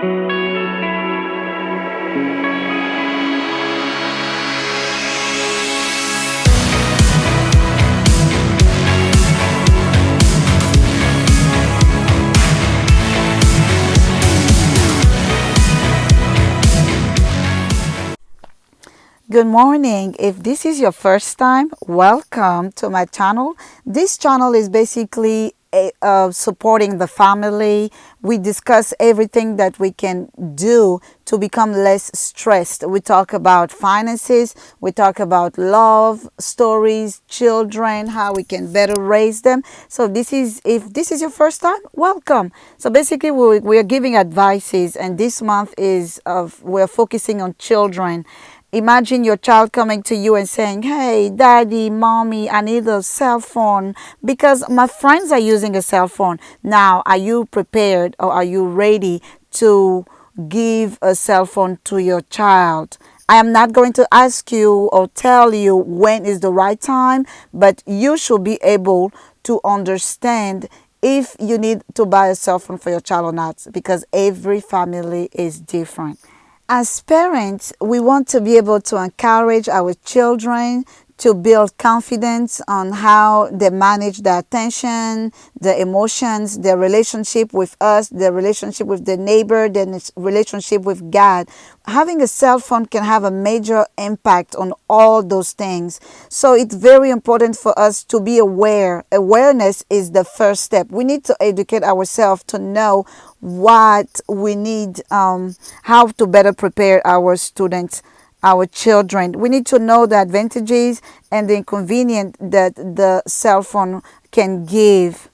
Good morning. If this is your first time, welcome to my channel. This channel is basically supporting the family. We discuss everything that we can do to become less stressed. We talk about finances, we talk about love, stories, children, how we can better raise them. So if this is your first time, welcome. So basically we are giving advices, and this month we're focusing on children. Imagine your child coming to you and saying, "Hey, daddy, mommy, I need a cell phone because my friends are using a cell phone." Now, are you prepared or are you ready to give a cell phone to your child? I am not going to ask you or tell you when is the right time, but you should be able to understand if you need to buy a cell phone for your child or not, because every family is different. As parents, we want to be able to encourage our children to build confidence on how they manage their attention, their emotions, their relationship with us, their relationship with the neighbor, their relationship with God. Having a cell phone can have a major impact on all those things. So it's very important for us to be aware. Awareness is the first step. We need to educate ourselves to know what we need, how to better prepare our students, our children. We need to know the advantages and the inconvenience that the cell phone can give.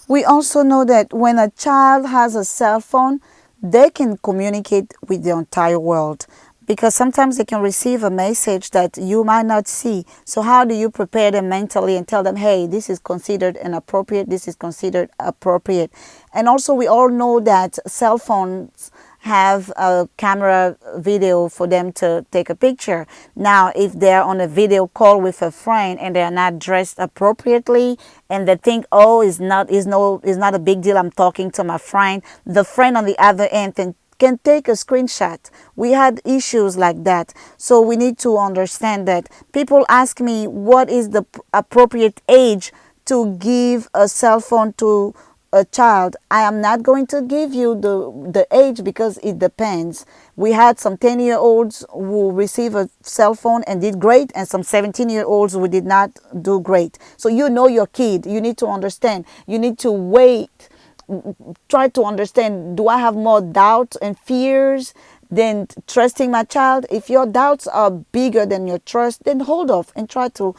We also know that when a child has a cell phone, they can communicate with the entire world, because sometimes they can receive a message that you might not see. So how do you prepare them mentally and tell them, hey, this is considered inappropriate, this is considered appropriate? And also we all know that cell phones have a camera video for them to take a picture. Now, if they're on a video call with a friend and they're not dressed appropriately and they think, oh, it's not a big deal, I'm talking to my friend, the friend on the other end can take a screenshot. We had issues like that. So we need to understand that. People ask me, what is the appropriate age to give a cell phone to a child? I am not going to give you the age because it depends. We had some 10-year-olds who received a cell phone and did great, and some 17-year-olds who did not do great. So you know your kid. You need to understand. You need to wait. Try to understand, do I have more doubts and fears than trusting my child? If your doubts are bigger than your trust, then hold off and try to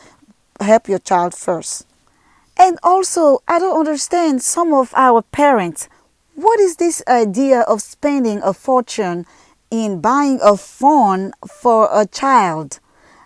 help your child first. And also, I don't understand some of our parents. What is this idea of spending a fortune in buying a phone for a child?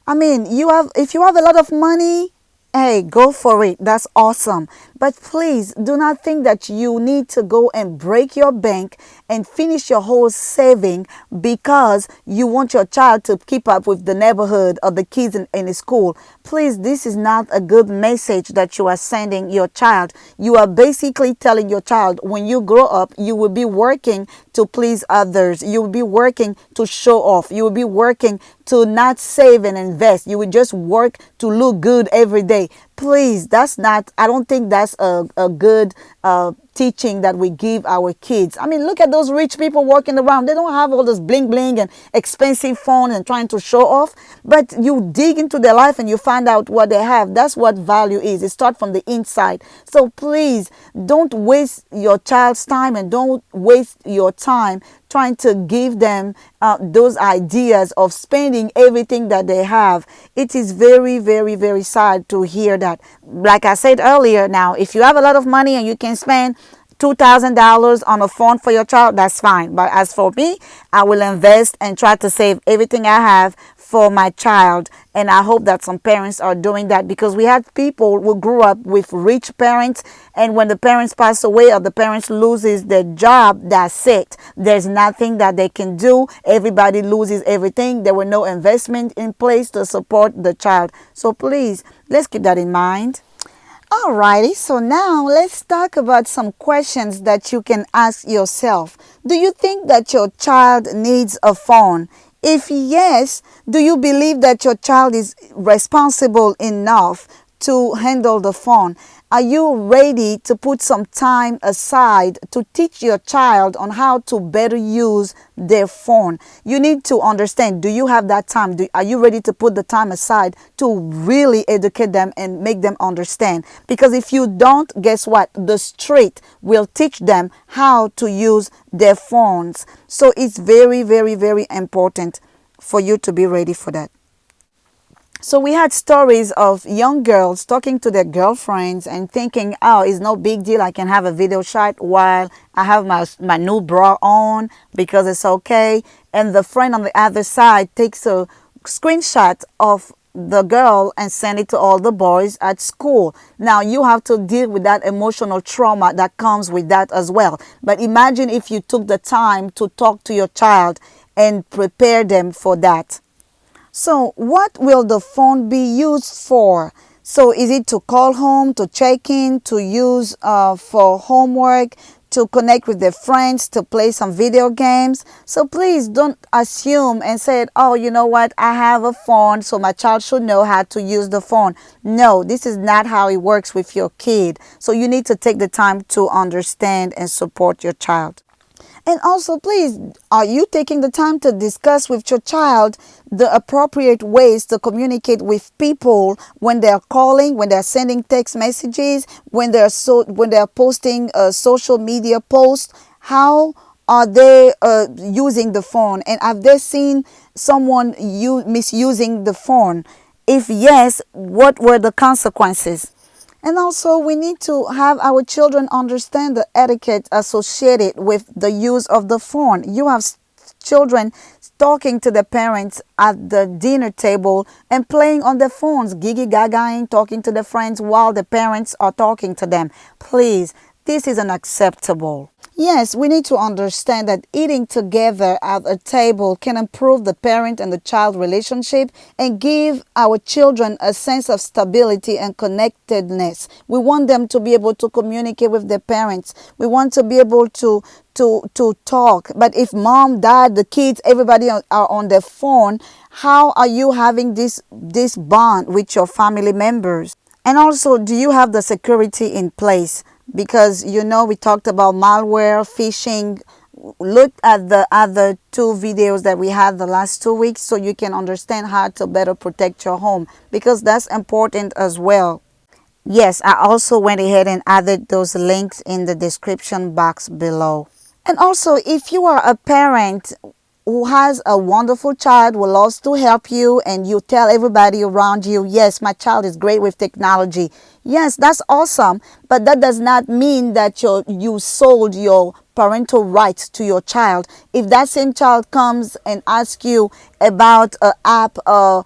I mean, if you have a lot of money, hey, go for it. That's awesome. But please do not think that you need to go and break your bank and finish your whole saving because you want your child to keep up with the neighborhood or the kids in the school. Please, this is not a good message that you are sending your child. You are basically telling your child, when you grow up, you will be working to please others. You will be working to show off. You will be working to not save and invest. You will just work to look good every day. Please, I don't think that's a good teaching that we give our kids. I mean, look at those rich people walking around. They don't have all this bling bling and expensive phone and trying to show off. But you dig into their life and you find out what they have. That's what value is. It starts from the inside. So please don't waste your child's time and don't waste your time trying to give them those ideas of spending everything that they have. It is very, very, very sad to hear that. Like I said earlier, now, if you have a lot of money and you can spend $2,000 on a phone for your child, that's fine. But as for me, I will invest and try to save everything I have for my child. And I hope that some parents are doing that, because we had people who grew up with rich parents, and when the parents pass away or the parents loses their job, that's it. There's nothing that they can do. Everybody loses everything. There were no investment in place to support the child. So please, let's keep that in mind. Alrighty, so now let's talk about some questions that you can ask yourself. Do you think that your child needs a phone? If yes, do you believe that your child is responsible enough to handle the phone? Are you ready to put some time aside to teach your child on how to better use their phone? You need to understand, do you have that time? Are you ready to put the time aside to really educate them and make them understand? Because if you don't, guess what? The street will teach them how to use their phones. So it's very, very, very important for you to be ready for that. So we had stories of young girls talking to their girlfriends and thinking, oh, it's no big deal. I can have a video chat while I have my new bra on because it's okay. And the friend on the other side takes a screenshot of the girl and send it to all the boys at school. Now you have to deal with that emotional trauma that comes with that as well. But imagine if you took the time to talk to your child and prepare them for that. So what will the phone be used for? So is it to call home, to check in, to use for homework, to connect with their friends, to play some video games? So please don't assume and say, oh, you know what, I have a phone, so my child should know how to use the phone. No, this is not how it works with your kid. So you need to take the time to understand and support your child. And also, please, are you taking the time to discuss with your child the appropriate ways to communicate with people when they're calling, when they're sending text messages, when they're posting a social media post? How are they using the phone? And have they seen someone misusing the phone? If yes, what were the consequences? And also, we need to have our children understand the etiquette associated with the use of the phone. You have children talking to their parents at the dinner table and playing on their phones, gigi-gagaing, talking to their friends while the parents are talking to them. Please, this is unacceptable. Yes, we need to understand that eating together at a table can improve the parent and the child relationship and give our children a sense of stability and connectedness. We want them to be able to communicate with their parents. We want to be able to talk. But if mom, dad, the kids, everybody are on their phone, how are you having this bond with your family members? And also, do you have the security in place? Because, we talked about malware, phishing. Look at the other two videos that we had the last 2 weeks so you can understand how to better protect your home, because that's important as well. Yes, I also went ahead and added those links in the description box below. And also, if you are a parent who has a wonderful child who loves to help you and you tell everybody around you, yes, my child is great with technology. Yes, that's awesome. But that does not mean that you sold your parental rights to your child. If that same child comes and asks you about an app, a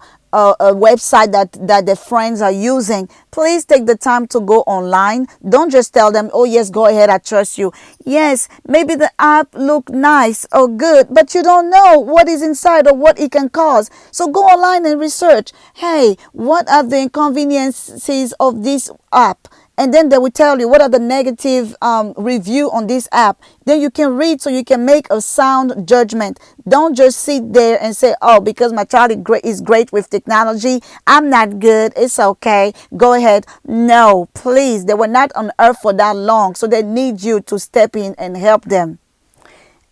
website that their friends are using, please take the time to go online. Don't just tell them, oh yes, go ahead, I trust you. Yes, maybe the app look nice or good, but you don't know what is inside or what it can cause. So go online and research. Hey, what are the inconveniences of this app? And then they will tell you what are the negative review on this app. Then you can read so you can make a sound judgment. Don't just sit there and say, oh, because my child is great with technology, I'm not good, it's okay, go ahead. No, please, they were not on earth for that long, so they need you to step in and help them.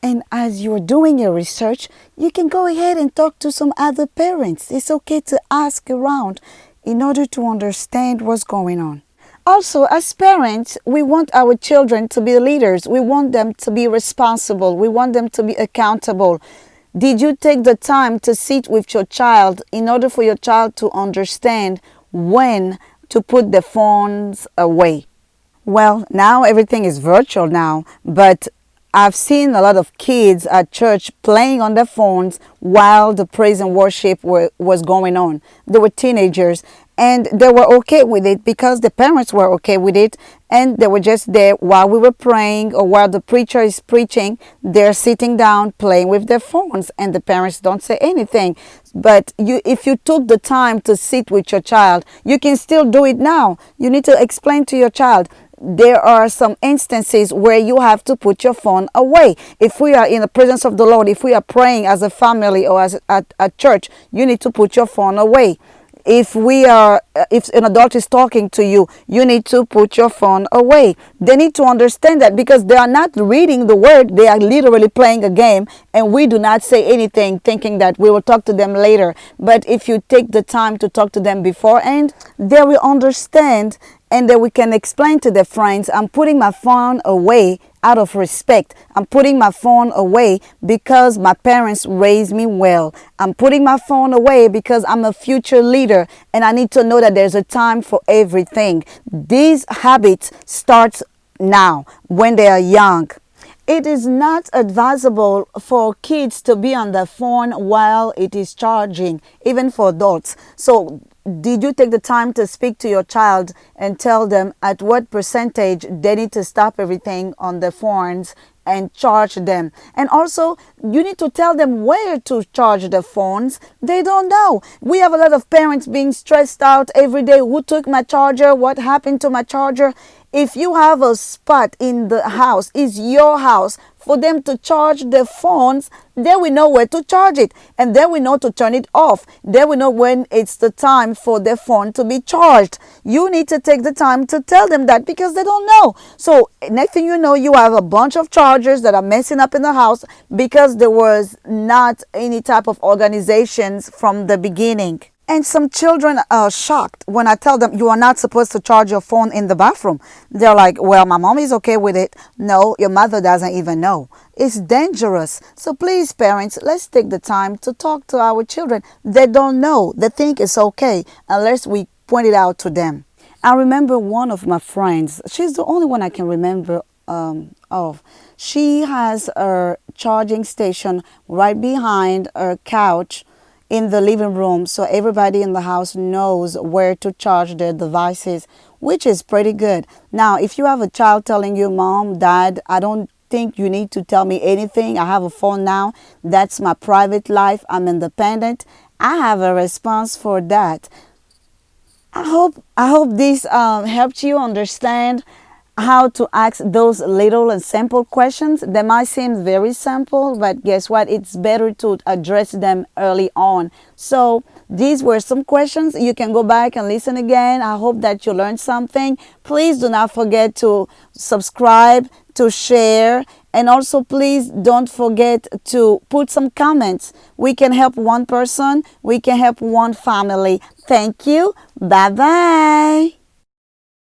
And as you're doing your research, you can go ahead and talk to some other parents. It's okay to ask around in order to understand what's going on. Also, as parents, we want our children to be leaders. We want them to be responsible. We want them to be accountable. Did you take the time to sit with your child in order for your child to understand when to put the phones away? Well, now everything is virtual now, but I've seen a lot of kids at church playing on their phones while the praise and worship was going on. They were teenagers, and they were okay with it because the parents were okay with it, and they were just there while we were praying or while the preacher is preaching. They're sitting down playing with their phones, and the parents don't say anything. But if you took the time to sit with your child, you can still do it now. You need to explain to your child, there are some instances where you have to put your phone away. If we are in the presence of the Lord, if we are praying as a family or as at church, you need to put your phone away. If an adult is talking to you, you need to put your phone away. They need to understand that, because they are not reading the word, they are literally playing a game, and we do not say anything thinking that we will talk to them later. But if you take the time to talk to them beforehand, they will understand, and then we can explain to their friends, I'm putting my phone away out of respect. I'm putting my phone away because my parents raised me well. I'm putting my phone away because I'm a future leader, and I need to know that there's a time for everything. These habits start now when they are young. It is not advisable for kids to be on the phone while it is charging, even for adults. So did you take the time to speak to your child and tell them at what percentage they need to stop everything on the phones and charge them? And also, you need to tell them where to charge the phones. They don't know. We have a lot of parents being stressed out every day. Who took my charger? What happened to my charger? If you have a spot in the house, it's your house, for them to charge their phones, then we know where to charge it, and then we know to turn it off. Then we know when it's the time for their phone to be charged. You need to take the time to tell them that, because they don't know. So next thing you know, you have a bunch of chargers that are messing up in the house because there was not any type of organizations from the beginning. And some children are shocked when I tell them you are not supposed to charge your phone in the bathroom. They're like, well, my mom is okay with it. No, your mother doesn't even know. It's dangerous. So please, parents, let's take the time to talk to our children. They don't know. They think it's okay unless we point it out to them. I remember one of my friends. She's the only one I can remember of. She has her charging station right behind her couch in the living room, so everybody in the house knows where to charge their devices, which is pretty good. Now, if you have a child telling you, Mom, Dad, I don't think you need to tell me anything. I have a phone now. That's my private life. I'm independent. I have a response for that. I hope this helped you understand how to ask those little and simple questions. They might seem very simple, but guess what? It's better to address them early on. So these were some questions. You can go back and listen again. I hope that you learned something. Please do not forget to subscribe, to share, and also please don't forget to put some comments. We can help one person. We can help one family. Thank you. Bye-bye.